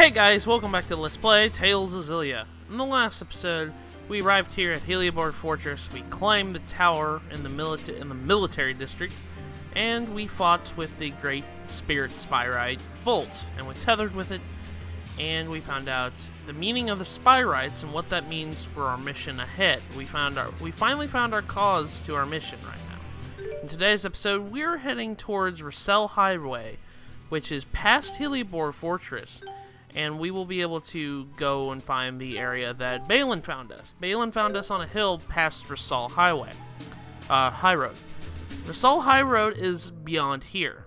Hey guys, welcome back to Let's Play Tales of Xillia. In the last episode, we arrived here at Xillia Fortress, we climbed the tower in the military district, and we fought with the great spirit Spyrite Volt, and we tethered with it, and we found out the meaning of the Spyrites and what that means for our mission ahead. We finally found our cause to our mission right now. In today's episode, we're heading towards Russalle Highway, which is past Xillia Fortress, and we will be able to go and find the area that Balin found us. Balin found us on a hill past Russalle Highroad. Russalle Highroad is beyond here,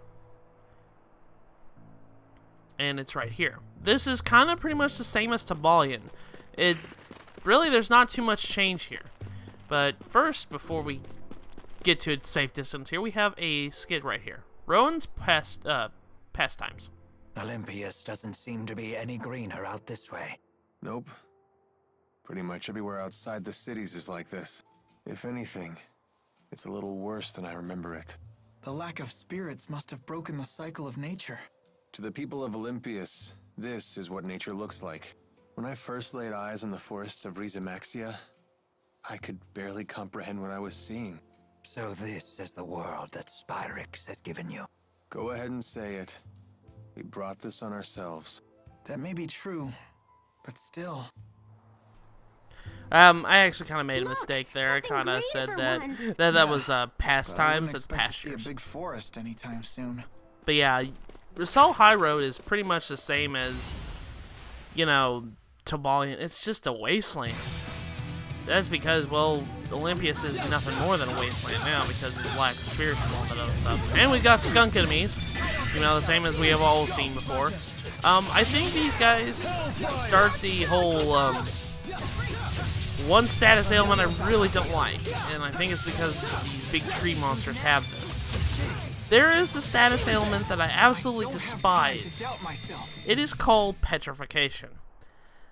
and it's right here. This is kind of pretty much the same as Tabalion. Really, there's not too much change here. But first, before we get to a safe distance here, we have a skid right here. Rowan's pastimes. Olympias doesn't seem to be any greener out this way. Nope. Pretty much everywhere outside the cities is like this. If anything, it's a little worse than I remember it. The lack of spirits must have broken the cycle of nature. To the people of Olympias, this is what nature looks like. When I first laid eyes on the forests of Rizamaxia, I could barely comprehend what I was seeing. So this is the world that Spyrix has given you. Go ahead and say it. We brought this on ourselves. That may be true, but still. I actually kind of made a mistake there. I kind of said that was pastimes. It's pastures. To see a big forest anytime soon. But yeah, Russalle Highroad is pretty much the same as, you know, Tabalion. It's just a wasteland. That's because, well, Olympias is nothing more than a wasteland now because of the lack of spirits and all that other stuff. And we've got skunk enemies, you know, the same as we have all seen before. I think these guys start the whole one status ailment I really don't like, and I think it's because these big tree monsters have this. There is a status ailment that I absolutely despise. It is called petrification.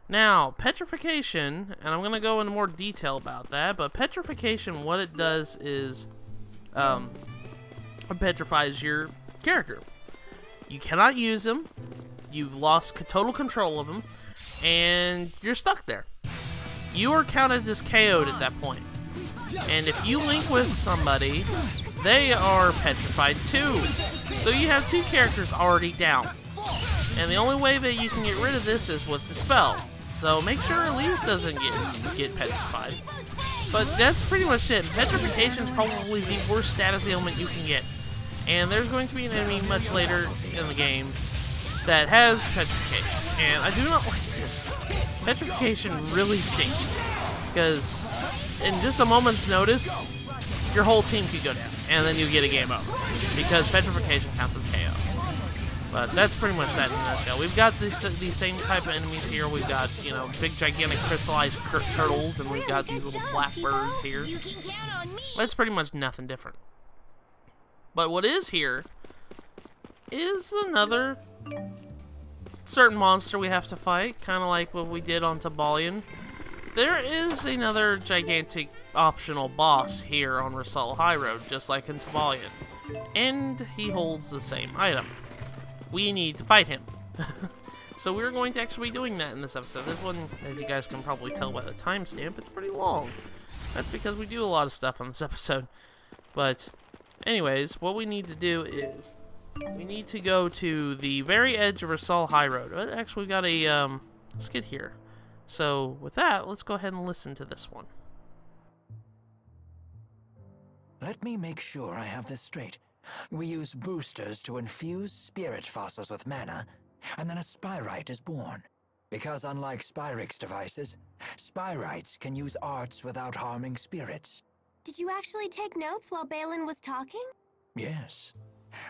Now, petrification, and I'm going to go into more detail about that, but petrification, what it does is it petrifies your character. You cannot use him, you've lost total control of him, and you're stuck there. You are counted as KO'd at that point. And if you link with somebody, they are petrified too. So you have two characters already down. And the only way that you can get rid of this is with the spell. So make sure Elise doesn't get petrified. But that's pretty much it. Petrification is probably the worst status ailment you can get. And there's going to be an enemy much later in the game that has petrification. And I do not like this. Petrification really stinks. Because in just a moment's notice, your whole team could go down. And then you get a game over. Because petrification counts as KO. But that's pretty much that in a nutshell. We've got these same type of enemies here. We've got, you know, big, gigantic crystallized turtles, and we've got these little blackbirds here. That's pretty much nothing different. But what is here is another certain monster we have to fight, kind of like what we did on Tabalion. There is another gigantic optional boss here on Russalle Highroad, just like in Tabalion. And he holds the same item. We need to fight him. So we're going to actually be doing that in this episode. This one, as you guys can probably tell by the timestamp, it's pretty long. That's because we do a lot of stuff on this episode. But anyways, what we need to do is we need to go to the very edge of Russalle Highroad. Actually, we got a skid here. So with that, let's go ahead and listen to this one. Let me make sure I have this straight. We use boosters to infuse spirit fossils with mana, and then a Spyrite is born. Because unlike Spyrix devices, Spyrites can use arts without harming spirits. Did you actually take notes while Balin was talking? Yes,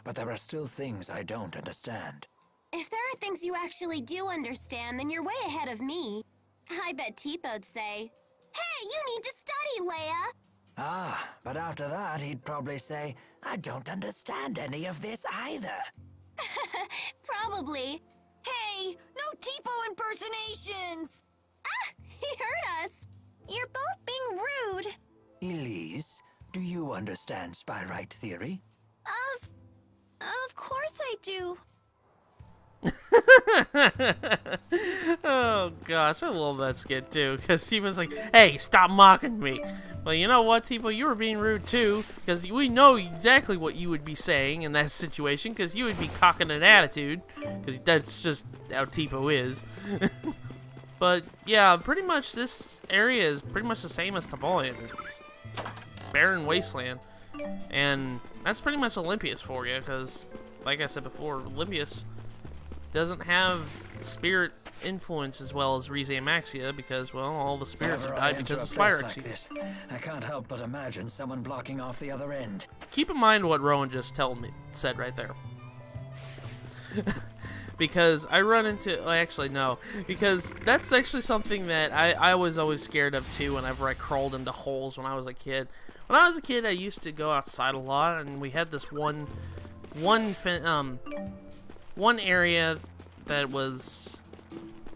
but there are still things I don't understand. If there are things you actually do understand, then you're way ahead of me. I bet Teepo'd say, "Hey, you need to study, Leia!" Ah, but after that, he'd probably say, "I don't understand any of this either." Probably. Hey, no Teepo impersonations! Ah, he heard us! You're both being rude. Elise, do you understand Spyrite theory? Of course I do. gosh, I love that skit too, because he was like, "Hey, stop mocking me." Well, you know what, Tipo, you were being rude too, because we know exactly what you would be saying in that situation, because you would be cocking an attitude, because that's just how Tipo is. But yeah, pretty much this area is pretty much the same as Tabolian. It's barren wasteland, and that's pretty much Olympias for you, because like I said before, Olympias doesn't have spirit influence as well as Rize and Maxia, because, well, all the spirits have died because of Spyrex. I can't help but imagine someone blocking off the other end. Keep in mind what Rowan just said right there. Because I run into, well, actually no, because that's actually something that I was always scared of too whenever I crawled into holes when I was a kid. When I was a kid, I used to go outside a lot, and we had this one area that was,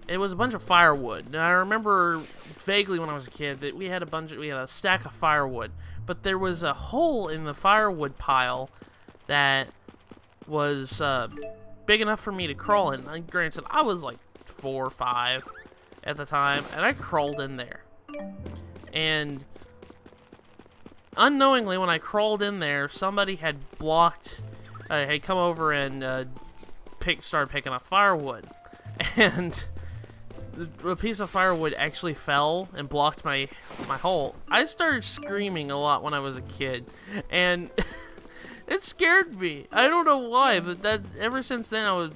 it was a bunch of firewood, and I remember vaguely when I was a kid that we had a stack of firewood, but there was a hole in the firewood pile that was big enough for me to crawl in. And granted, I was like 4 or 5 at the time, and I crawled in there. And unknowingly, when I crawled in there, somebody had had come over and started picking up firewood. And a piece of firewood actually fell and blocked my hole. I started screaming a lot when I was a kid, and it scared me. I don't know why, but that ever since then I was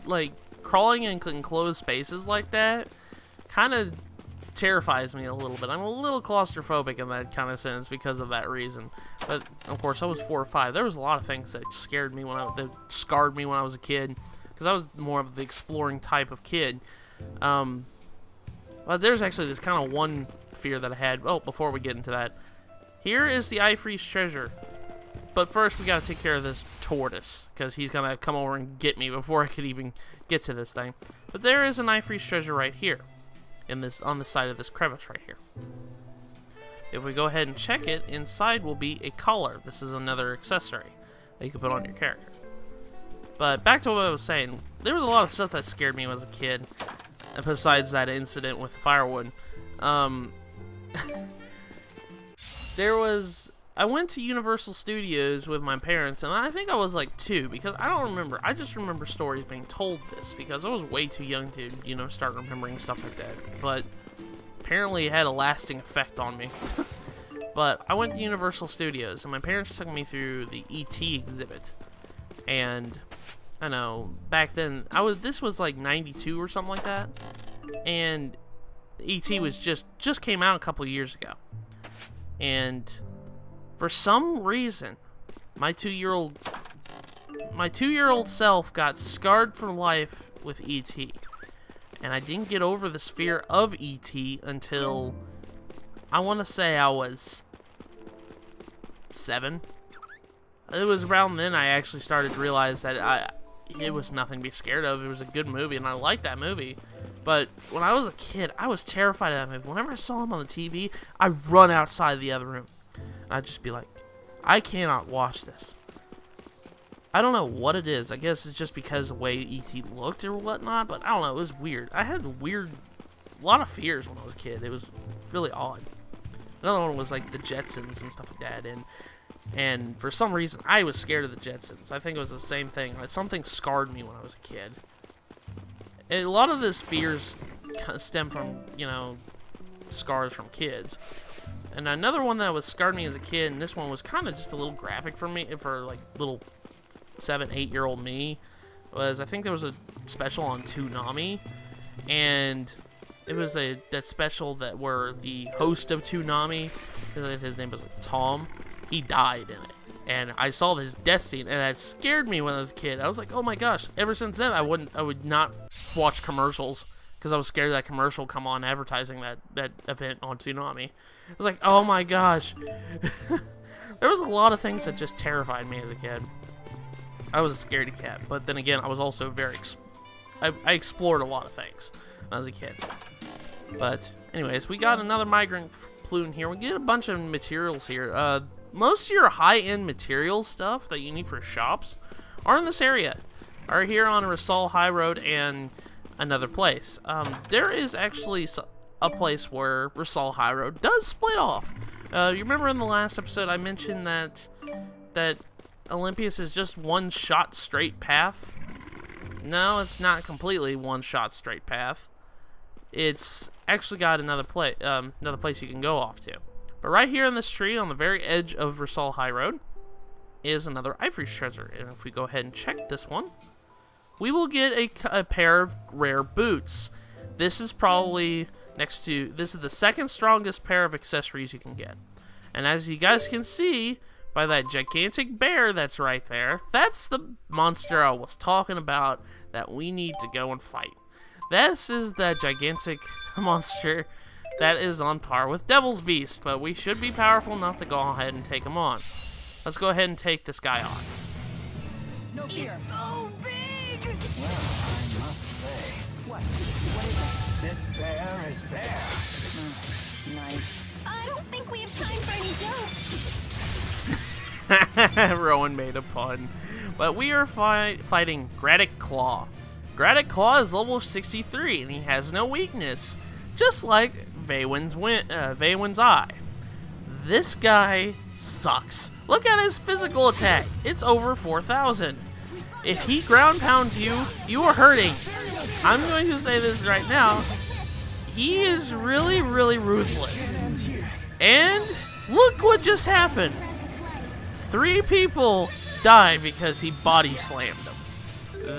like crawling in enclosed spaces like that kind of terrifies me a little bit. I'm a little claustrophobic in that kind of sense because of that reason. But of course, I was 4 or 5. There was a lot of things that scared me that scarred me when I was a kid, because I was more of the exploring type of kid. But there's actually this kind of one fear that I had. Oh, before we get into that, here is the Freeze treasure. But first, we gotta take care of this tortoise, because he's gonna come over and get me before I could even get to this thing. But there is an Freeze treasure right here, on the side of this crevice right here. If we go ahead and check it, inside will be a collar. This is another accessory that you can put on your character. But back to what I was saying, there was a lot of stuff that scared me as a kid, besides that incident with the firewood. I went to Universal Studios with my parents, and I think I was like 2, because I don't remember. I just remember stories being told this, because I was way too young to, start remembering stuff like that. But apparently it had a lasting effect on me. But I went to Universal Studios, and my parents took me through the E.T. exhibit. And I know, back then, this was like 92 or something like that. And E.T. was just came out a couple years ago. And for some reason, my 2-year-old self got scarred for life with E.T. And I didn't get over this fear of E.T. until, I want to say I was 7. It was around then I actually started to realize that it was nothing to be scared of. It was a good movie, and I liked that movie. But when I was a kid, I was terrified of that movie. Whenever I saw him on the TV, I'd run outside the other room. I'd just be like, I cannot watch this. I don't know what it is. I guess it's just because of the way E.T. looked or whatnot, but I don't know. It was weird. I had a lot of fears when I was a kid. It was really odd. Another one was like the Jetsons and stuff like that, and for some reason, I was scared of the Jetsons. I think it was the same thing. Like, something scarred me when I was a kid. And a lot of these fears stem from, scars from kids. And another one that was scarred me as a kid, and this one was kind of just a little graphic for me, for like little 7, 8-year-old me, was I think there was a special on Toonami, and it was that special where the host of Toonami, his name was like Tom, he died in it. And I saw this death scene, and that scared me when I was a kid. I was like, oh my gosh. Ever since then, I would not watch commercials, because I was scared of that commercial come on advertising that event on Toonami. I was like, oh my gosh. There was a lot of things that just terrified me as a kid. I was a scaredy cat, but then again, I was also I explored a lot of things when I was a kid. But anyways, we got another migrant plume here. We get a bunch of materials here. Most of your high-end material stuff that you need for shops are in this area. Are here on Russalle Highroad, and another place. There is actually a place where Russalle Highroad does split off. You remember in the last episode I mentioned that Olympias is just one shot straight path? No, it's not completely one shot straight path. It's actually got another place you can go off to. But right here in this tree, on the very edge of Russalle Highroad, is another Ivory treasure. And if we go ahead and check this one, we will get a pair of rare boots. This is probably this is the second strongest pair of accessories you can get. And as you guys can see by that gigantic bear that's right there, that's the monster I was talking about that we need to go and fight. This is that gigantic monster that is on par with Devil's Beast, but we should be powerful enough to go ahead and take him on. Let's go ahead and take this guy on. No fear. It's so big! Well, I must say. What is it? This bear is bare. Nice. I don't think we have time for any jokes. Rowan made a pun. But we are fighting Gradic Claw. Gradic Claw is level 63, and he has no weakness. Just like Vaywin's Eye. This guy sucks. Look at his physical attack. It's over 4,000. If he ground pounds you, you are hurting. I'm going to say this right now. He is really, really ruthless. And look what just happened. 3 people died because he body slammed them.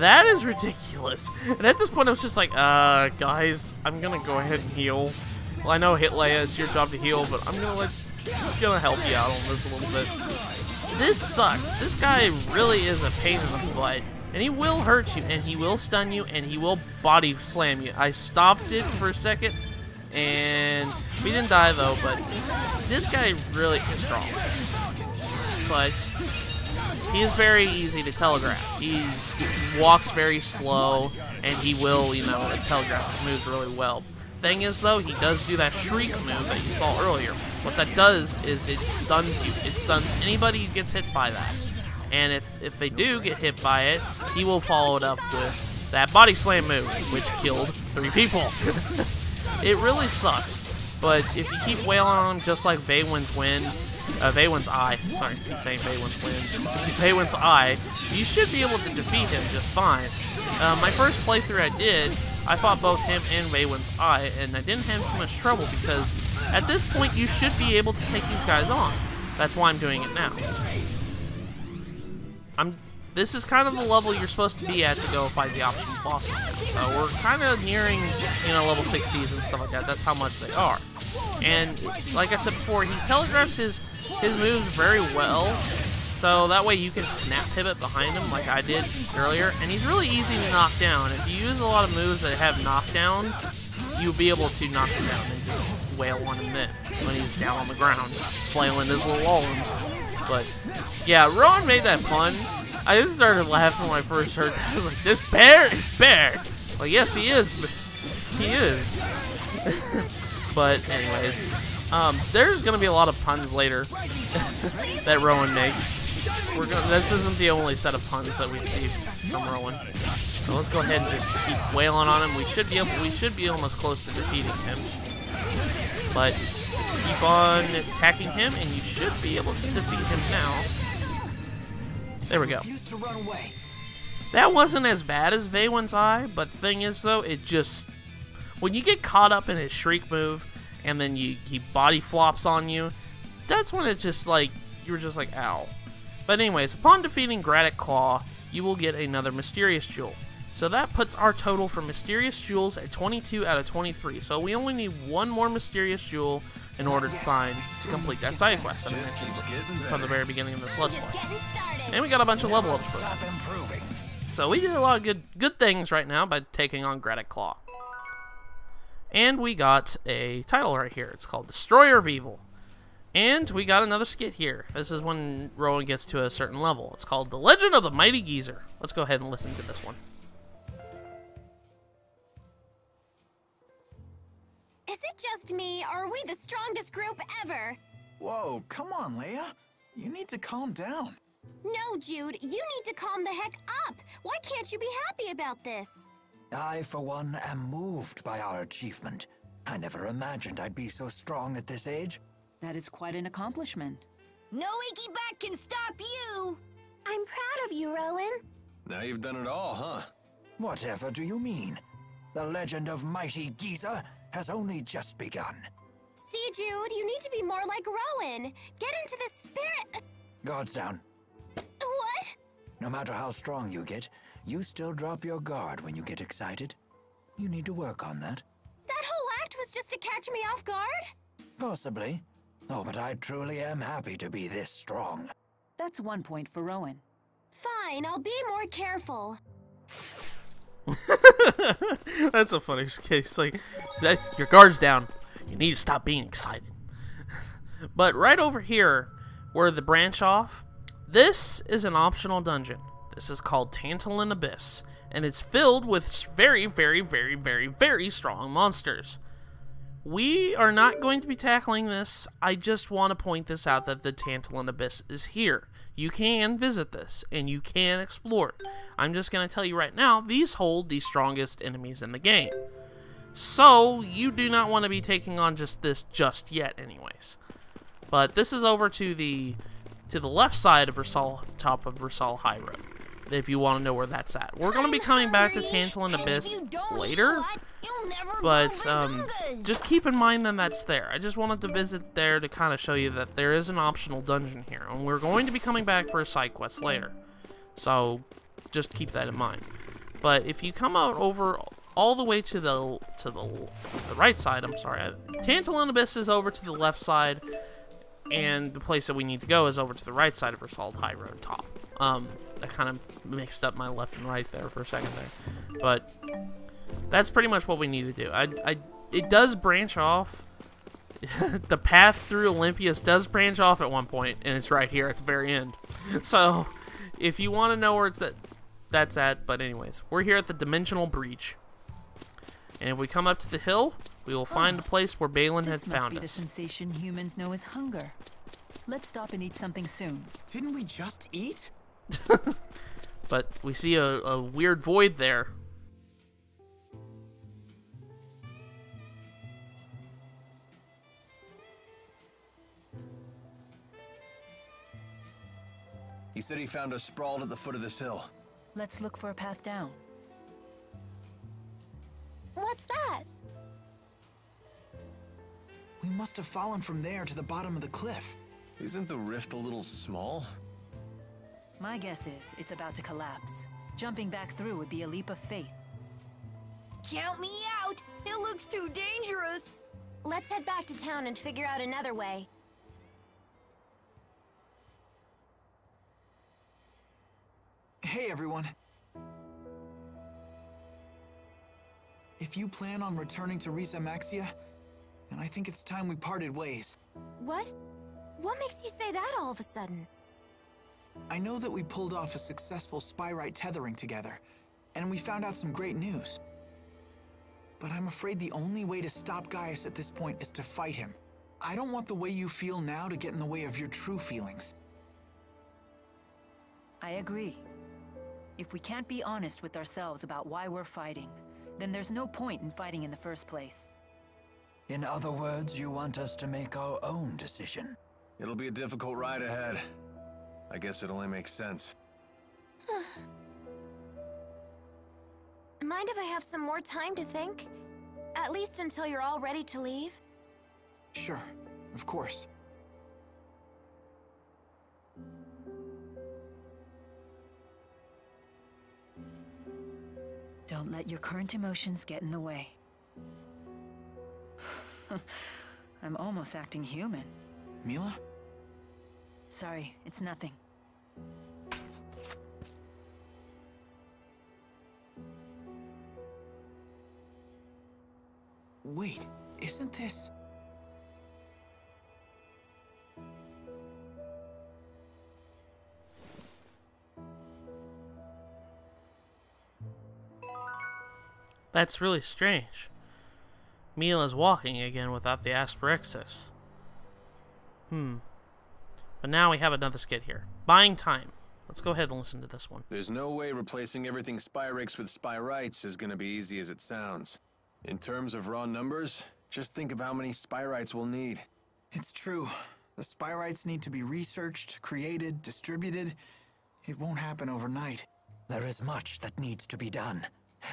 That is ridiculous. And at this point, I was just like, guys, I'm gonna go ahead and heal. Well, I know Xillia, it's your job to heal, but I'm gonna help you out on this a little bit. This sucks. This guy really is a pain in the butt. And he will hurt you, and he will stun you, and he will body slam you. I stopped it for a second, and we didn't die though, but this guy really is strong. But he is very easy to telegraph. He walks very slow, and he will, telegraph his moves really well. Thing is, though, he does do that shriek move that you saw earlier. What that does is it stuns you. It stuns anybody who gets hit by that. And if they do get hit by it, he will follow it up with that body slam move, which killed 3 people. It really sucks. But if you keep wailing on him just like Vaywin's Eye, sorry, I keep saying Vaywin's Eye, you should be able to defeat him just fine. My first playthrough I fought both him and Vaywin's Eye, and I didn't have too much trouble because at this point you should be able to take these guys on. That's why I'm doing it now. This is kind of the level you're supposed to be at to go fight the optional bosses now. So we're kind of nearing, level 60s and stuff like that. That's how much they are. And like I said before, he telegraphs his moves very well. So that way you can snap pivot behind him like I did earlier. And he's really easy to knock down. If you use a lot of moves that have knockdown, you'll be able to knock him down and just wail on him then when he's down on the ground, flailing his little arms. But yeah, Rowan made that pun. I just started laughing when I first heard that. I was like, this bear is bear. Well, yes, he is. He is. But anyways, there's gonna be a lot of puns later that Rowan makes. This isn't the only set of puns that we see from Rowan. So let's go ahead and just keep wailing on him. We should be almost close to defeating him. But just keep on attacking him, and you should be able to defeat him now. There we go. That wasn't as bad as Vaywin's Eye, but the thing is, though, it just... When you get caught up in his shriek move, and then he body flops on you, that's when it's just like, you were just like, ow. But anyways, upon defeating Gradic Claw, you will get another Mysterious Jewel. So that puts our total for Mysterious Jewels at 22 out of 23. So we only need one more Mysterious Jewel in order to complete that side quest that I mentioned from the very beginning of this Let's Play. And we got a bunch of level ups for that. So we did a lot of good things right now by taking on Gradic Claw. And we got a title right here. It's called Destroyer of Evil. And we got another skit here. This is when Rowan gets to a certain level. It's called The Legend of the Mighty Geezer. Let's go ahead and listen to this one. Is it just me, or are we the strongest group ever? Whoa, come on, Leia. You need to calm down. No, Jude, you need to calm the heck up. Why can't you be happy about this? I, for one, am moved by our achievement. I never imagined I'd be so strong at this age. That is quite an accomplishment. No Icky Bat can stop you! I'm proud of you, Rowan. Now you've done it all, huh? Whatever do you mean? The legend of mighty Giza has only just begun. See, Jude, you need to be more like Rowan. Get into the spirit... Guards down. What? No matter how strong you get, you still drop your guard when you get excited. You need to work on that. That whole act was just to catch me off guard? Possibly. Oh, but I truly am happy to be this strong. That's 1 point for Rowan. Fine, I'll be more careful. That's a funny case. Like, your guard's down. You need to stop being excited. But right over here, where the branch off, this is an optional dungeon. This is called Tantalon Abyss, and it's filled with very, very, very, very, very strong monsters. We are not going to be tackling this. I just want to point this out that the Tantalon Abyss is here. You can visit this, and you can explore it. I'm just going to tell you right now, these hold the strongest enemies in the game. So, you do not want to be taking on just this just yet anyways. But this is over to the left side of Russalle, top of Russalle Highroad, if you want to know where that's at. We're going to be coming back to Tantalon Abyss later, but just keep in mind that that's there. I just wanted to visit there to kind of show you that there is an optional dungeon here, and we're going to be coming back for a side quest later. So, just keep that in mind. But if you come out over all the way to the right side, I'm sorry, Tantalon Abyss is over to the left side, and the place that we need to go is over to the right side of Russalle Highroad top. I kind of mixed up my left and right there for a second there, but that's pretty much what we need to do. It does branch off. The path through Olympias does branch off at one point, and it's right here at the very end. So, if you want to know where that's at, but anyways, we're here at the Dimensional Breach, and if we come up to the hill, we will find a place where Balin had found us. This must be the sensation humans know as hunger. Let's stop and eat something soon. Didn't we just eat? But we see a weird void there. He said he found us sprawled at the foot of this hill. Let's look for a path down. What's that? We must have fallen from there to the bottom of the cliff. Isn't the rift a little small? My guess is it's about to collapse. Jumping back through would be a leap of faith. Count me out! It looks too dangerous! Let's head back to town and figure out another way. Hey, everyone. If you plan on returning to Russalle, then I think it's time we parted ways. What? What makes you say that all of a sudden? I know that we pulled off a successful Spyrite tethering together, and we found out some great news. But I'm afraid the only way to stop Giaus at this point is to fight him. I don't want the way you feel now to get in the way of your true feelings. I agree. If we can't be honest with ourselves about why we're fighting, then there's no point in fighting in the first place. In other words, you want us to make our own decision. It'll be a difficult ride ahead. I guess it only makes sense. Mind if I have some more time to think? At least until you're all ready to leave? Sure, of course. Don't let your current emotions get in the way. I'm almost acting human. Mila? Sorry, it's nothing. Wait, isn't this... That's really strange. Mila's walking again without the asperexis. But now we have another skit here. Buying time. Let's go ahead and listen to this one. There's no way replacing everything Spyrix with Spyrites is gonna be easy as it sounds. In terms of raw numbers, just think of how many Spyrites we'll need. It's true. The Spyrites need to be researched, created, distributed. It won't happen overnight. There is much that needs to be done.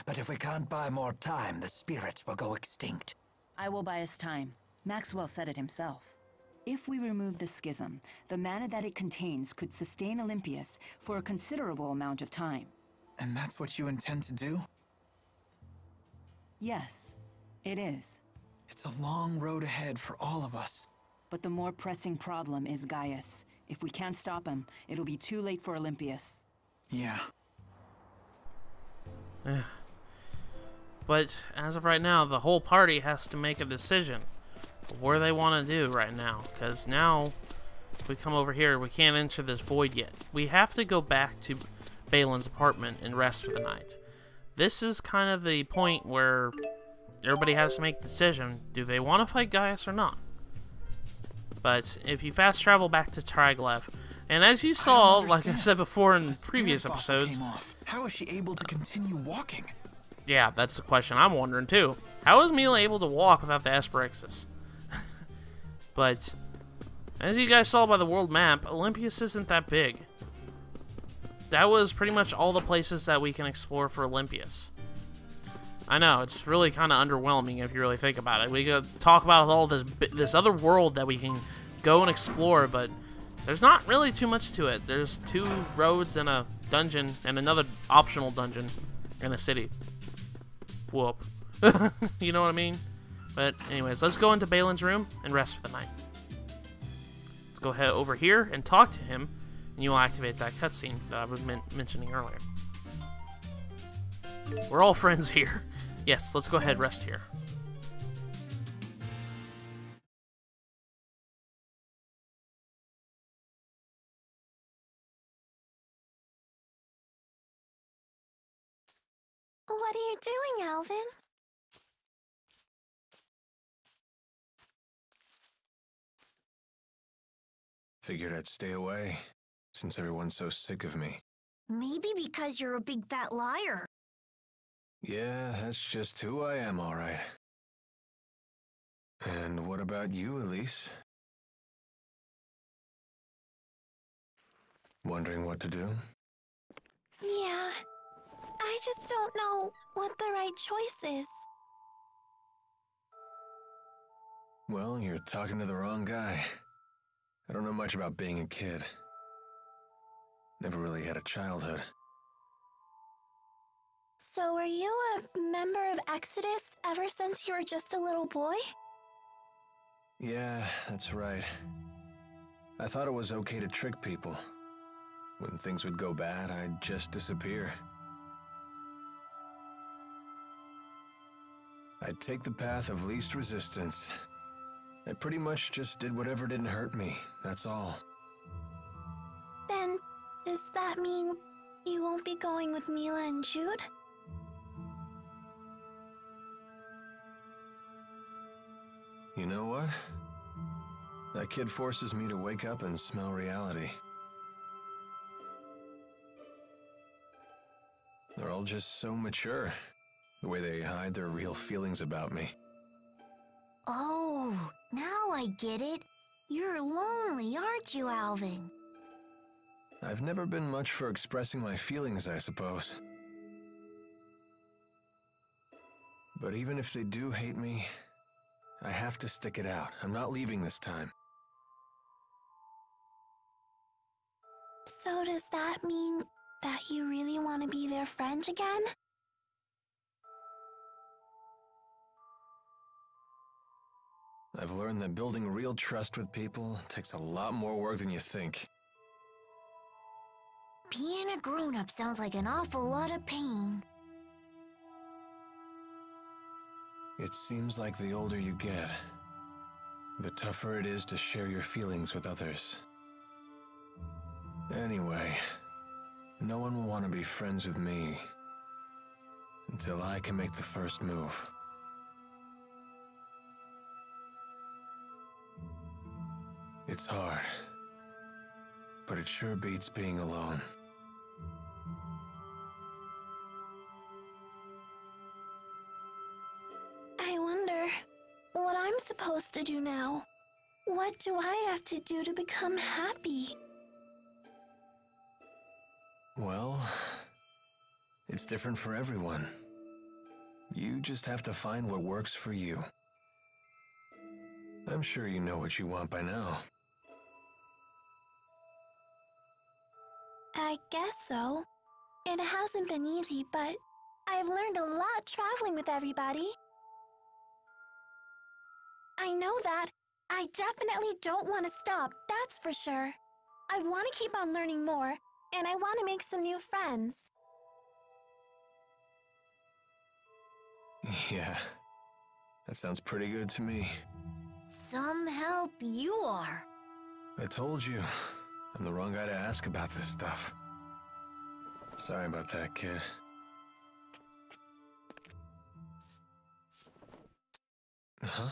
But if we can't buy more time, the spirits will go extinct. I will buy us time. Maxwell said it himself. If we remove the schism, the mana that it contains could sustain Olympius for a considerable amount of time. And that's what you intend to do? Yes, it is. It's a long road ahead for all of us. But the more pressing problem is Giaus. If we can't stop him, it'll be too late for Olympius. Yeah. But as of right now, the whole party has to make a decision where they want to do right now. Because now, if we come over here, we can't enter this void yet. We have to go back to Balin's apartment and rest for the night. This is kind of the point where everybody has to make a decision. Do they want to fight Giaus or not? But if you fast travel back to Triglav, and as you saw, like I said before in previous episodes... How is she able to continue walking? Yeah, that's the question I'm wondering too. How is Mila able to walk without the Asperixis? But, as you guys saw by the world map, Olympius isn't that big. That was pretty much all the places that we can explore for Olympius. I know, it's really kind of underwhelming if you really think about it. We could talk about all this other world that we can go and explore, but there's not really too much to it. There's 2 roads and a dungeon and another optional dungeon in a city. Whoop. You know what I mean? But anyways, let's go into Balin's room and rest for the night. Let's go head over here and talk to him, and you'll activate that cutscene that I was mentioning earlier. We're all friends here. Yes, let's go ahead and rest here. What are you doing, Alvin? Figured I'd stay away, since everyone's so sick of me. Maybe because you're a big fat liar. Yeah, that's just who I am, all right. And what about you, Elise? Wondering what to do? Yeah. I just don't know what the right choice is. Well, you're talking to the wrong guy. I don't know much about being a kid. Never really had a childhood. So were you a member of Exodus ever since you were just a little boy? Yeah, that's right. I thought it was okay to trick people. When things would go bad, I'd just disappear. I'd take the path of least resistance. I pretty much just did whatever didn't hurt me, that's all. Then, does that mean you won't be going with Mila and Jude? You know what? That kid forces me to wake up and smell reality. They're all just so mature, the way they hide their real feelings about me. Oh, now I get it. You're lonely, aren't you, Alvin? I've never been much for expressing my feelings, I suppose. But even if they do hate me, I have to stick it out. I'm not leaving this time. So does that mean that you really want to be their friend again? I've learned that building real trust with people takes a lot more work than you think. Being a grown-up sounds like an awful lot of pain. It seems like the older you get, the tougher it is to share your feelings with others. Anyway, no one will want to be friends with me until I can make the first move. It's hard, but it sure beats being alone. supposed to do now? What do I have to do to become happy? Well, it's different for everyone. You just have to find what works for you. I'm sure you know what you want by now. I guess so. It hasn't been easy, but I've learned a lot traveling with everybody. I know that. I definitely don't want to stop, that's for sure. I want to keep on learning more, and I want to make some new friends. Yeah, that sounds pretty good to me. Some help you are. I told you, I'm the wrong guy to ask about this stuff. Sorry about that, kid. Huh?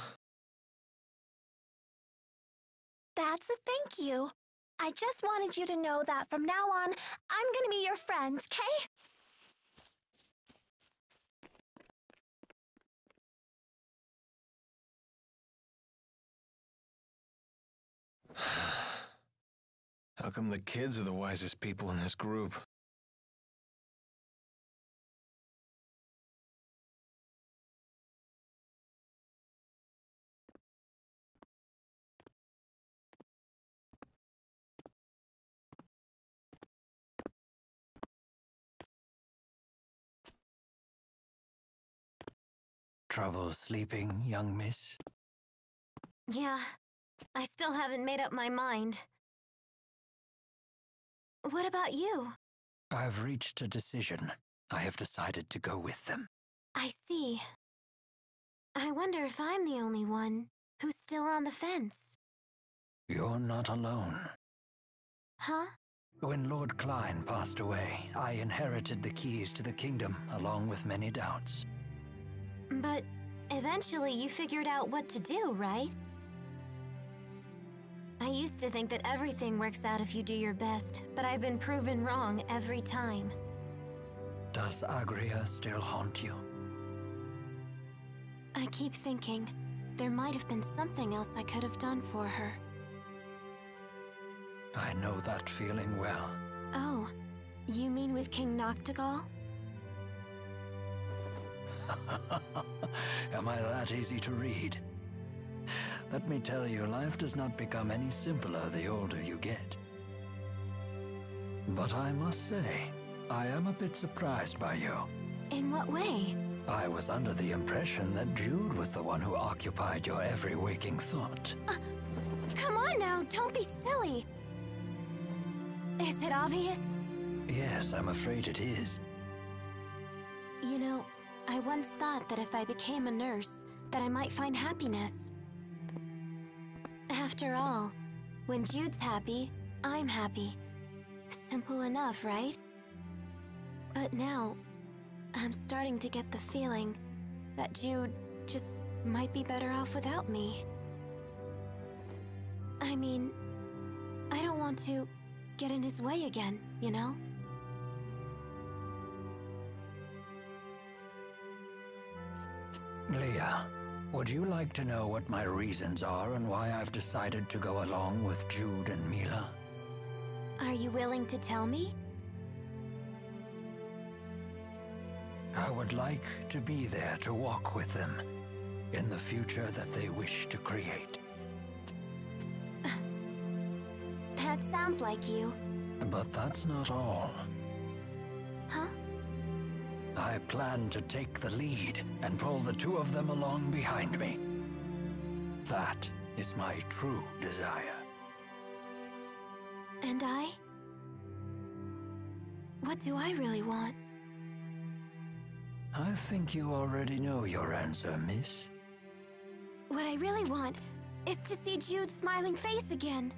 That's a thank you. I just wanted you to know that from now on, I'm gonna be your friend, okay? How come the kids are the wisest people in this group? Trouble sleeping, young miss? Yeah, I still haven't made up my mind. What about you? I've reached a decision. I have decided to go with them. I see. I wonder if I'm the only one who's still on the fence. You're not alone. Huh? When Lord Klein passed away, I inherited the keys to the kingdom, along with many doubts. But eventually you figured out what to do, right? I used to think that everything works out if you do your best, but I've been proven wrong every time. Does Agria still haunt you? I keep thinking there might have been something else I could have done for her. I know that feeling well. Oh, you mean with King Noctigal? Am I that easy to read? Let me tell you, life does not become any simpler the older you get. But I must say, I am a bit surprised by you. In what way? I was under the impression that Jude was the one who occupied your every waking thought. Come on now, don't be silly. Is it obvious? Yes, I'm afraid it is. You know, I once thought that if I became a nurse, that I might find happiness. After all, when Jude's happy, I'm happy. Simple enough, right? But now, I'm starting to get the feeling that Jude just might be better off without me. I mean, I don't want to get in his way again, you know? Leah, would you like to know what my reasons are and why I've decided to go along with Jude and Mila? Are you willing to tell me? I would like to be there to walk with them in the future that they wish to create. That sounds like you. But that's not all. Huh? I plan to take the lead and pull the two of them along behind me. That is my true desire. And I? What do I really want? I think you already know your answer, miss. What I really want is to see Jude's smiling face again.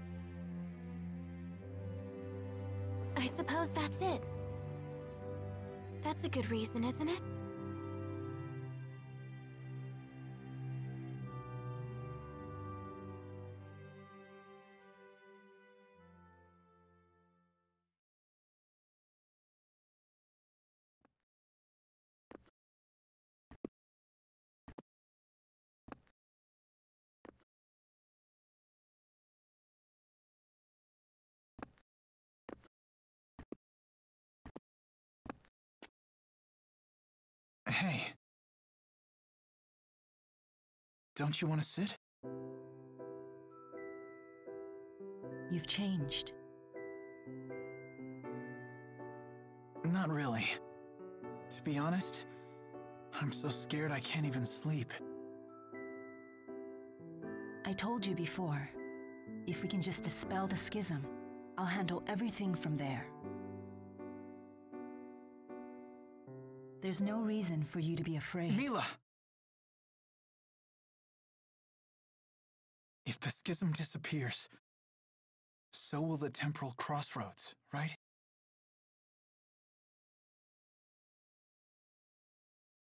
I suppose that's it. That's a good reason, isn't it? Hey. Don't you want to sit? You've changed. Not really. To be honest, I'm so scared I can't even sleep. I told you before, if we can just dispel the schism, I'll handle everything from there. There's no reason for you to be afraid. Mila! If the schism disappears, so will the temporal crossroads, right?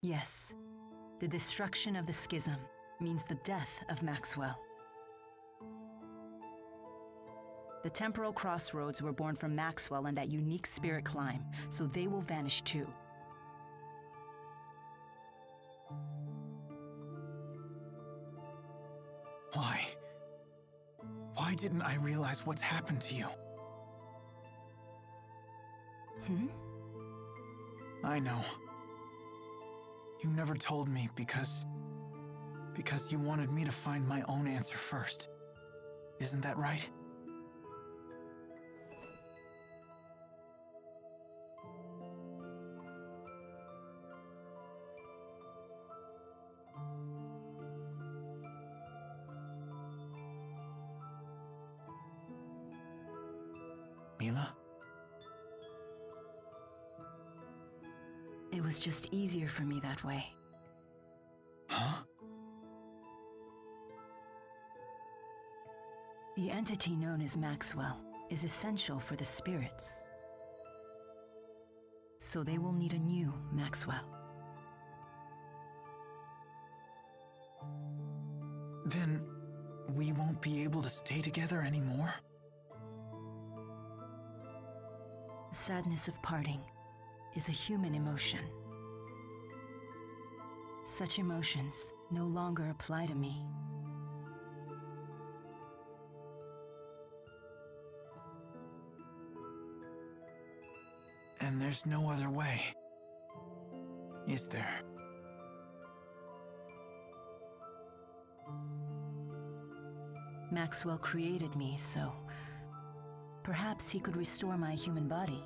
Yes. The destruction of the schism means the death of Maxwell. The temporal crossroads were born from Maxwell and that unique spirit climb, so they will vanish too. Why? Why didn't I realize what's happened to you? I know. You never told me because you wanted me to find my own answer first. Isn't that right? Mila? It was just easier for me that way. Huh? The entity known as Maxwell is essential for the spirits. So they will need a new Maxwell. Then we won't be able to stay together anymore? The sadness of parting is a human emotion. Such emotions no longer apply to me. And there's no other way, is there? Maxwell created me, so perhaps he could restore my human body.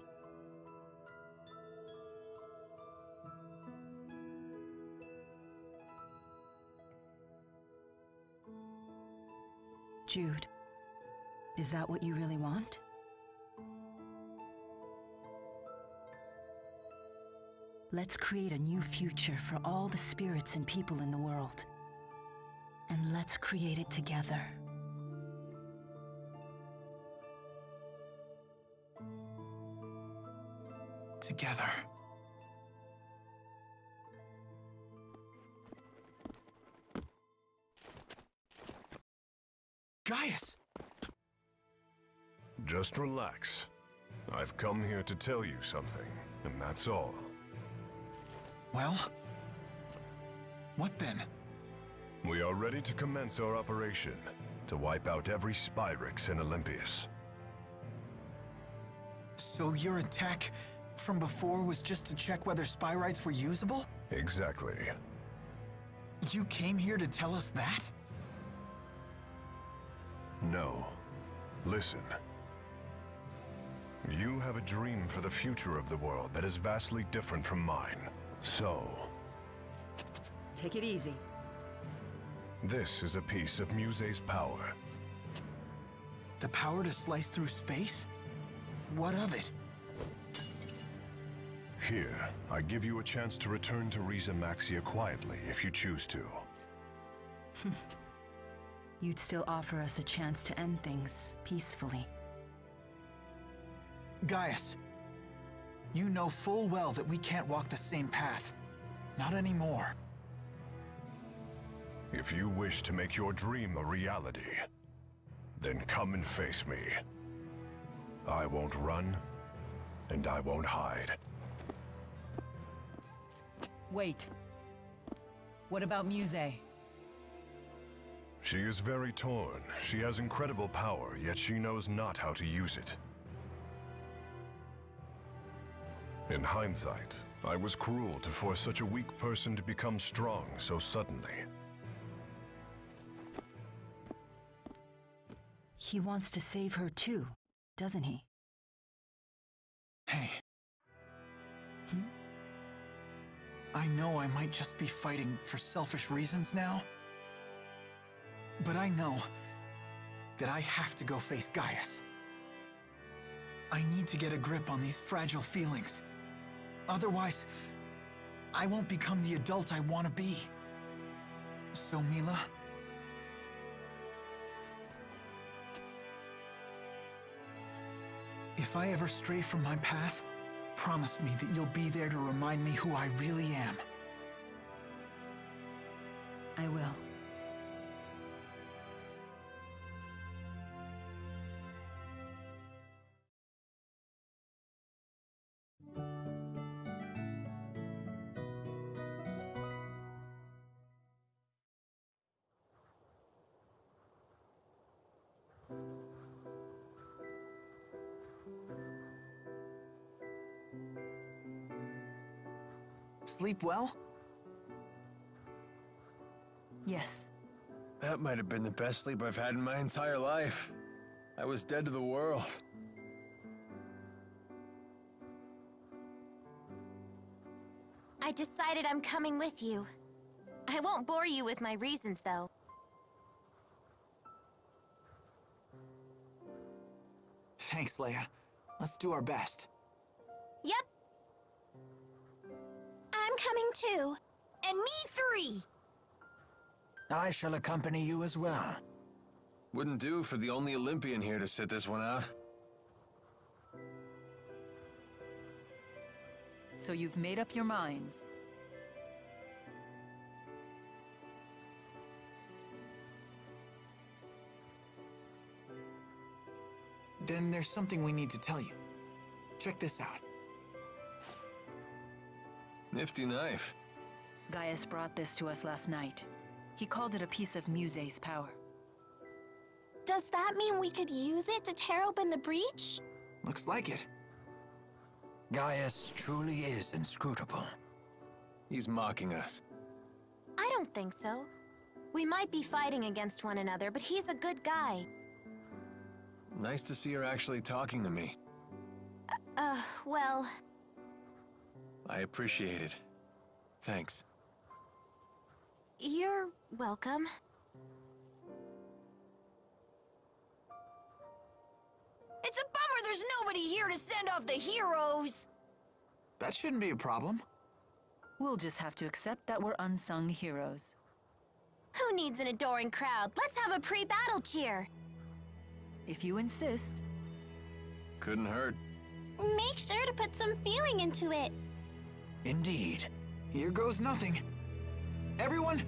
Jude, is that what you really want? Let's create a new future for all the spirits and people in the world. And let's create it together. Together. Giaus! Just relax. I've come here to tell you something, and that's all. Well? What then? We are ready to commence our operation, to wipe out every Spyrix in Olympias. So your attack from before was just to check whether Spyrites were usable? Exactly. You came here to tell us that? No. Listen. You have a dream for the future of the world that is vastly different from mine. So... Take it easy. this is a piece of Muse's power. The power to slice through space? What of it? Here, I give you a chance to return to Russalle quietly if you choose to. You'd still offer us a chance to end things peacefully. Giaus, you know full well that we can't walk the same path. Not anymore. If you wish to make your dream a reality, then come and face me. I won't run, and I won't hide. Wait. What about Muse? She is very torn. She has incredible power, yet she knows not how to use it. In hindsight, I was cruel to force such a weak person to become strong so suddenly. He wants to save her too, doesn't he? Hey. I know I might just be fighting for selfish reasons now, but I know that I have to go face Giaus. I need to get a grip on these fragile feelings. Otherwise, I won't become the adult I want to be. So, Mila? If I ever stray from my path, promise me that you'll be there to remind me who I really am. I will. Sleep well? Yes. That might have been the best sleep I've had in my entire life. I was dead to the world. I decided I'm coming with you. I won't bore you with my reasons, though. Thanks, Leia. Let's do our best. Yep. I'm coming too. And me 3. I shall accompany you as well. Wouldn't do for the only Olympian here to sit this one out. So you've made up your minds. Then there's something we need to tell you. Check this out. Nifty knife. Giaus brought this to us last night. He called it a piece of Muse's power. Does that mean we could use it to tear open the breach? Looks like it. Giaus truly is inscrutable. He's mocking us. I don't think so. We might be fighting against one another, but he's a good guy. Nice to see her actually talking to me. Well... I appreciate it. Thanks. You're welcome. It's a bummer there's nobody here to send off the heroes! That shouldn't be a problem. We'll just have to accept that we're unsung heroes. Who needs an adoring crowd? Let's have a pre-battle cheer. If you insist. Couldn't hurt. Make sure to put some feeling into it. Indeed. Here goes nothing. Everyone,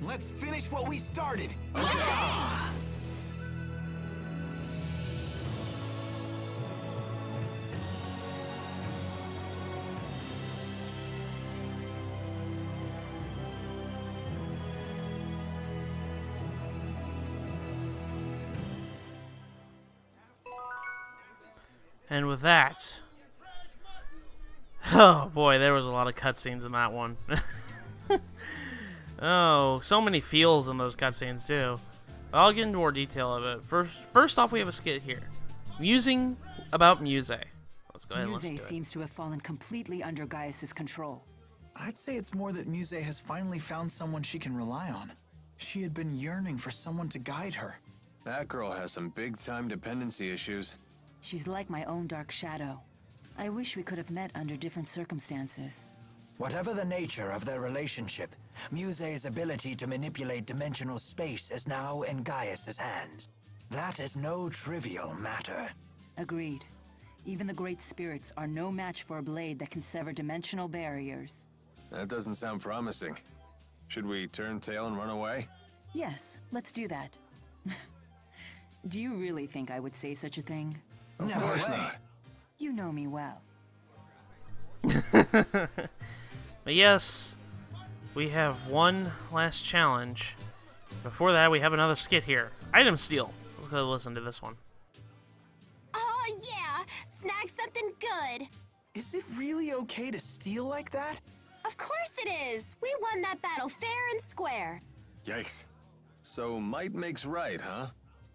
let's finish what we started. And with that, oh boy, there was a lot of cutscenes in that one. Oh, so many feels in those cutscenes too. I'll get into more detail of it. First off, we have a skit here, musing about Muse. Let's go ahead and listen to Muse it. seems to have fallen completely under Giaus' control. I'd say it's more that Muse has finally found someone she can rely on. She had been yearning for someone to guide her. That girl has some big-time dependency issues. She's like my own dark shadow. I wish we could have met under different circumstances. Whatever the nature of their relationship, Muse's ability to manipulate dimensional space is now in Giaus' hands. That is no trivial matter. Agreed. Even the great spirits are no match for a blade that can sever dimensional barriers. That doesn't sound promising. Should we turn tail and run away? Yes, let's do that. Do you really think I would say such a thing? Of course not. You know me well. But yes, we have one last challenge. Before that, we have another skit here. Item steal. Let's go listen to this one. Oh yeah, snag something good. Is it really okay to steal like that? Of course it is! We won that battle fair and square. Yikes. So might makes right, huh?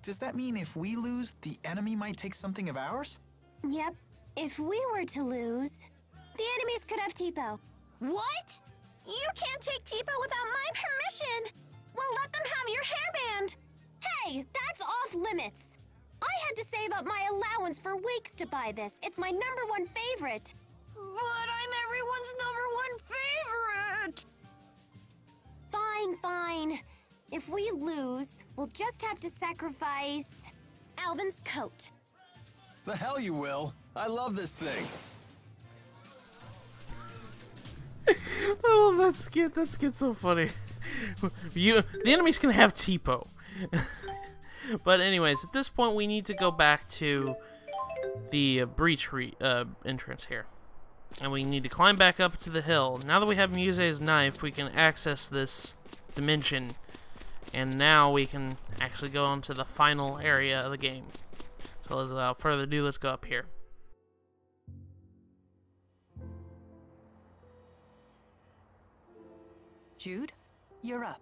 Does that mean if we lose, the enemy might take something of ours? Yep. If we were to lose, the enemies could have Tipo. What? You can't take Tipo without my permission! We'll let them have your hairband! Hey, that's off limits! I had to save up my allowance for weeks to buy this. It's my #1 favorite. But I'm everyone's #1 favorite! Fine, fine. If we lose, we'll just have to sacrifice Alvin's coat. The hell you will. I love this thing. I love that skit. That skit's so funny. The enemies can have Tipo. But anyways, at this point we need to go back to the breach entrance here. And we need to climb back up to the hill. Now that we have Muse's knife, we can access this dimension. And now we can actually go on to the final area of the game. So without further ado, let's go up here. Jude, you're up.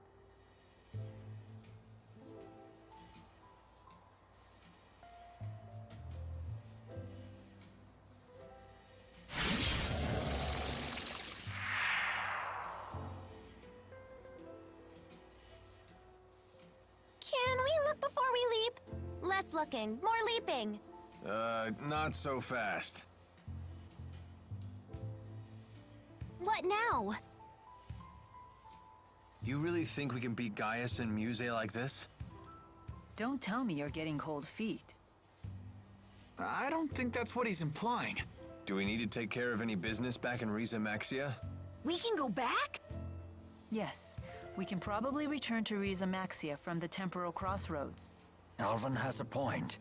Can we look before we leap? Less looking, more leaping. Not so fast. What now? You really think we can beat Giaus and Muse like this? Don't tell me you're getting cold feet. I don't think that's what he's implying. Do we need to take care of any business back in Riza Maxia? We can go back? Yes, we can probably return to Riza Maxia from the temporal crossroads. Alvin has a point.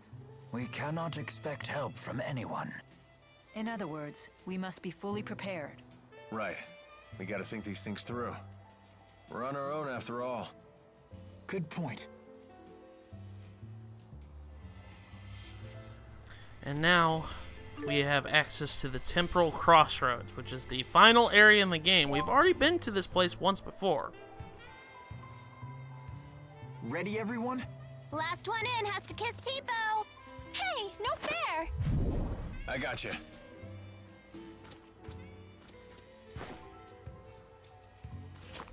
We cannot expect help from anyone. In other words, we must be fully prepared. Right. We gotta think these things through. We're on our own after all. Good point. And now we have access to the temporal crossroads, which is the final area in the game. We've already been to this place once before. Ready, everyone? Last one in has to kiss Tipo. Hey, no fair. I gotcha.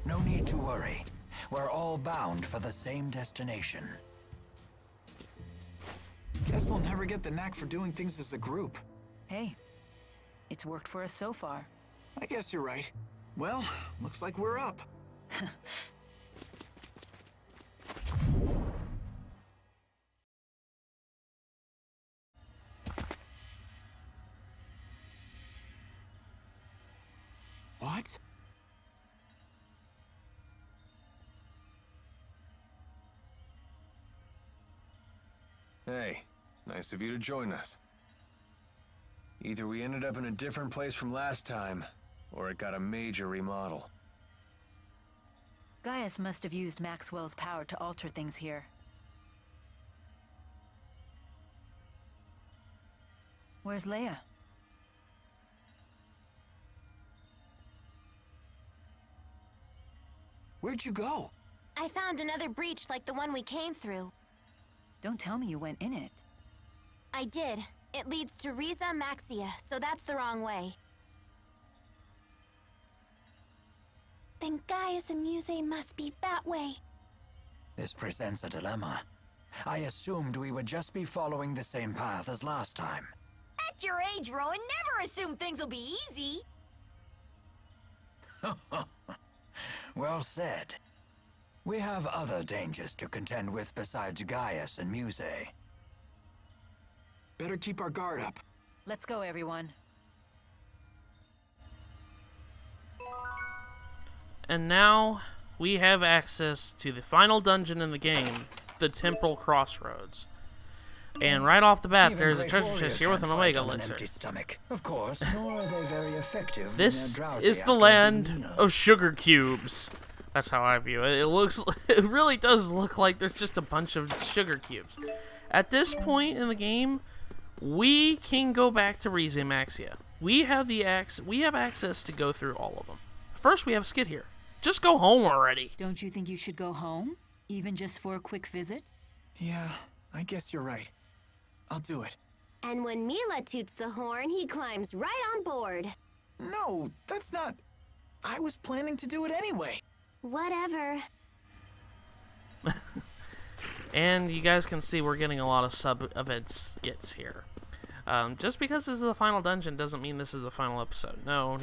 No need to worry. We're all bound for the same destination. Guess we'll never get the knack for doing things as a group. Hey, it's worked for us so far. I guess you're right. Well, looks like we're up. What? Hey, nice of you to join us. Either we ended up in a different place from last time, or it got a major remodel. Giaus must have used Maxwell's power to alter things here. Where's Leia? Where'd you go? I found another breach like the one we came through. Don't tell me you went in it. I did. It leads to Riza Maxia, so that's the wrong way. Then Giaus and Muse must be that way. This presents a dilemma. I assumed we would just be following the same path as last time. At your age, Rowan, never assume things will be easy. Well said. We have other dangers to contend with besides Giaus and Muse. Better keep our guard up. Let's go, everyone. And now we have access to the final dungeon in the game, the Temporal Crossroads. And right off the bat, Even there's a great treasure warriors chest here with can't an fight Omega on an elixir. empty stomach. Of course, nor are they very effective when This they're drowsy is the after a big land meal. of sugar cubes. That's how I view it. It really does look like there's just a bunch of sugar cubes. At this point in the game, we can go back to Riza Maxia. we have access to go through all of them. First, we have a skid here. Just go home already. Don't you think you should go home? Even just for a quick visit? Yeah, I guess you're right. I'll do it. And when Mila toots the horn, he climbs right on board. No, that's not... I was planning to do it anyway. Whatever. And you guys can see we're getting a lot of sub-event skits here. Just because this is the final dungeon doesn't mean this is the final episode. No.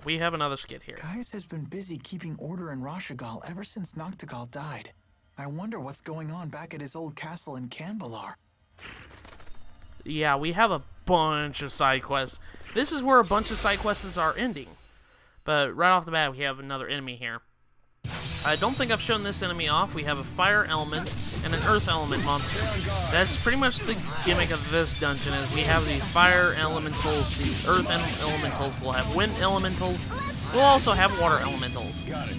We have another skit here. Giaus has been busy keeping order in Russalle ever since Noctigal died. I wonder what's going on back at his old castle in Canbalar. Yeah, we have a bunch of side quests. This is where a bunch of side quests are ending. But right off the bat, we have another enemy here. I don't think I've shown this enemy off. We have a fire element and an earth element monster. That's pretty much the gimmick of this dungeon, is we have the fire elementals, the earth elementals, we'll have wind elementals, we'll also have water elementals.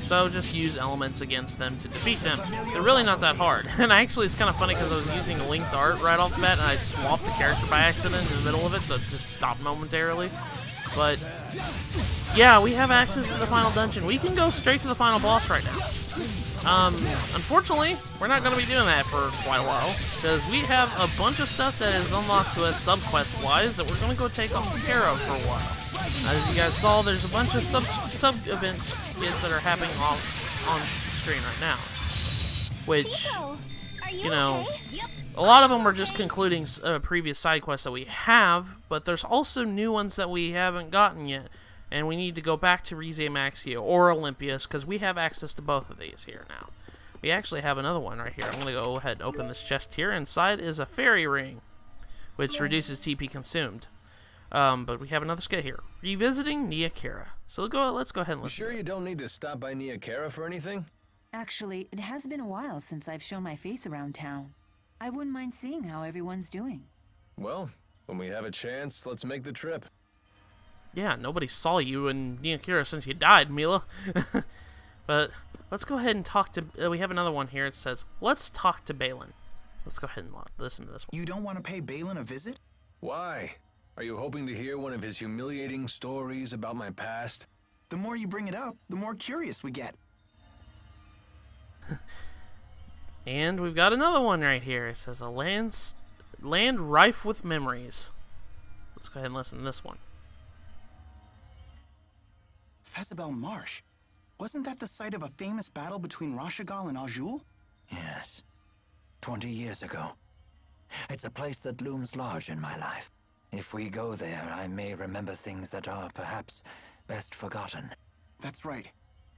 So just use elements against them to defeat them. They're really not that hard. And actually it's kind of funny because I was using linked art right off the bat and I swapped the character by accident in the middle of it, so it just stopped momentarily. But yeah, we have access to the final dungeon. We can go straight to the final boss right now. Unfortunately, we're not going to be doing that for quite a while, because we have a bunch of stuff that is unlocked to us sub-quest-wise that we're going to go take care of for a while. As you guys saw, there's a bunch of sub-event skits that are happening on screen right now. Which, you know, a lot of them are just concluding previous side quests that we have, but there's also new ones that we haven't gotten yet. And we need to go back to Maxia or Olympias, because we have access to both of these here now. We actually have another one right here. I'm going to go ahead and open this chest here. Inside is a fairy ring, which reduces TP consumed. But we have another skit here. Revisiting Niakara. So let's go ahead and listen. You sure you don't need to stop by Niakara for anything? Actually, it has been a while since I've shown my face around town. I wouldn't mind seeing how everyone's doing. Well, when we have a chance, let's make the trip. Yeah, nobody saw you in Niakara since you died, Mila. But let's go ahead and talk to... we have another one here. It says, let's talk to Balin. Let's go ahead and listen to this one. You don't want to pay Balin a visit? Why? Are you hoping to hear one of his humiliating stories about my past? The more you bring it up, the more curious we get. And we've got another one right here. It says, a land rife with memories. Let's go ahead and listen to this one. Fezabel Marsh. Wasn't that the site of a famous battle between Russalle and Aujul? Yes. 20 years ago. It's a place that looms large in my life. If we go there, I may remember things that are perhaps best forgotten. That's right.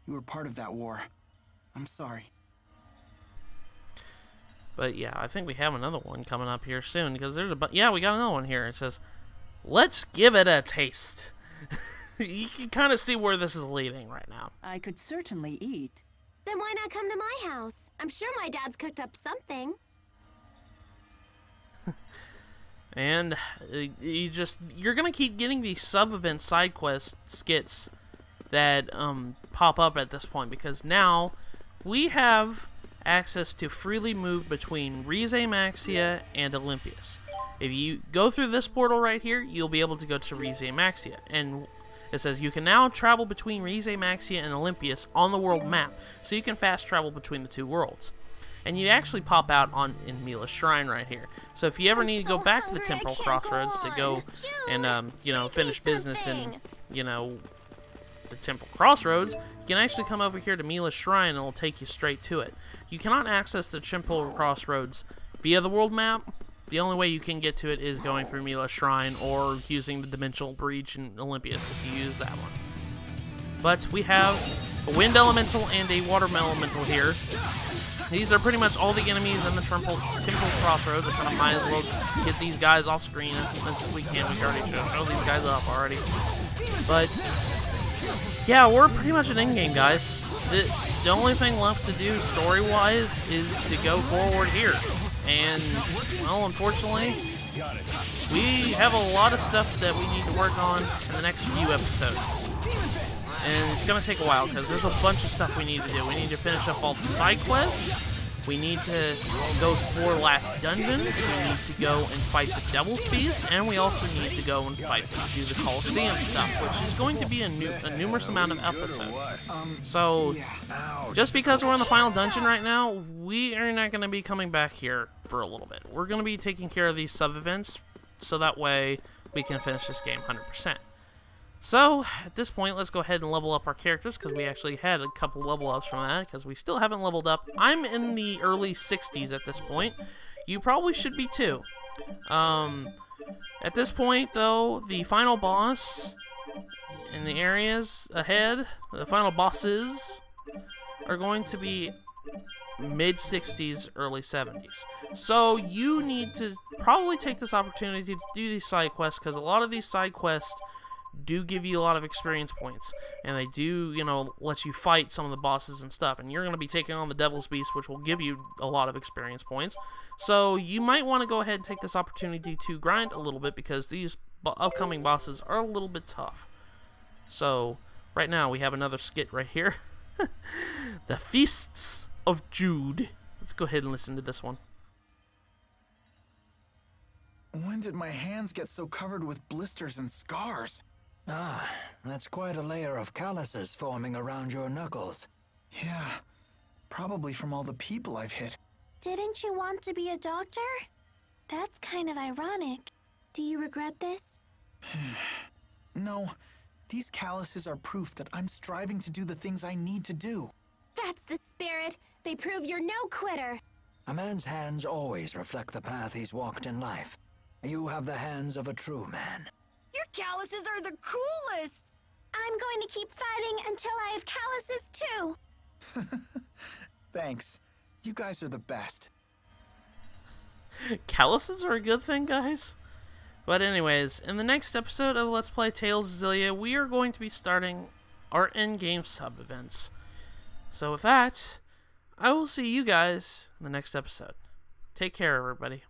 You were part of that war. I'm sorry. But yeah, I think we have another one coming up here soon, because there's yeah, we got another one here. It says, let's give it a taste. You can kind of see where this is leading right now. I could certainly eat. Then why not come to my house? I'm sure my dad's cooked up something. And you're gonna keep getting these sub-event side quest skits that pop up at this point, because now we have access to freely move between Maxia and Olympias. If you go through this portal right here, you'll be able to go to Maxia, and it says you can now travel between Maxia and Olympias on the world map, so you can fast travel between the two worlds. And you actually pop out in Mila's Shrine right here. So if you ever need to go back to the Temporal Crossroads to go and you know, finish business in, you know, the Temporal Crossroads, you can actually come over here to Mila's Shrine and it'll take you straight to it. You cannot access the Temporal Crossroads via the world map. The only way you can get to it is going through Mila's Shrine or using the Dimensional Breach in Olympias if you use that one. But we have a Wind Elemental and a Water Elemental here. These are pretty much all the enemies in the Temporal Crossroads. I kind of might as well get these guys off screen as much as we can. We already show these guys up already. But yeah, we're pretty much an endgame, guys. The only thing left to do story-wise is to go forward here. And, well, unfortunately, we have a lot of stuff that we need to work on in the next few episodes. And it's going to take a while, because there's a bunch of stuff we need to do. We need to finish up all the side quests. We need to go explore last dungeons, we need to go and fight the Devil's Beast, and we also need to go and do the Coliseum stuff, which is going to be a numerous amount of episodes. So, just because we're in the final dungeon right now, we are not going to be coming back here for a little bit. We're going to be taking care of these sub-events, so that way we can finish this game 100%. So, at this point, let's go ahead and level up our characters, because we actually had a couple level ups from that, because we still haven't leveled up. I'm in the early 60s at this point. You probably should be too. At this point, though, the final boss in the areas ahead, the final bosses, are going to be mid-60s, early 70s. So, you need to probably take this opportunity to do these side quests, because a lot of these side quests do give you a lot of experience points, and they do, you know, let you fight some of the bosses and stuff, and you're going to be taking on the Devil's Beast, which will give you a lot of experience points. So you might want to go ahead and take this opportunity to grind a little bit, because these upcoming bosses are a little bit tough. So right now we have another skit right here. The Feasts of Jude. Let's go ahead and listen to this one. When did my hands get so covered with blisters and scars? Ah, that's quite a layer of calluses forming around your knuckles. Yeah, probably from all the people I've hit. Didn't you want to be a doctor? That's kind of ironic. Do you regret this? No, these calluses are proof that I'm striving to do the things I need to do. That's the spirit. They prove you're no quitter. A man's hands always reflect the path he's walked in life. You have the hands of a true man. Your calluses are the coolest! I'm going to keep fighting until I have calluses too. Thanks. You guys are the best. Calluses are a good thing, guys. But anyways, in the next episode of Let's Play Tales of Xillia, we are going to be starting our in-game sub-events. So with that, I will see you guys in the next episode. Take care, everybody.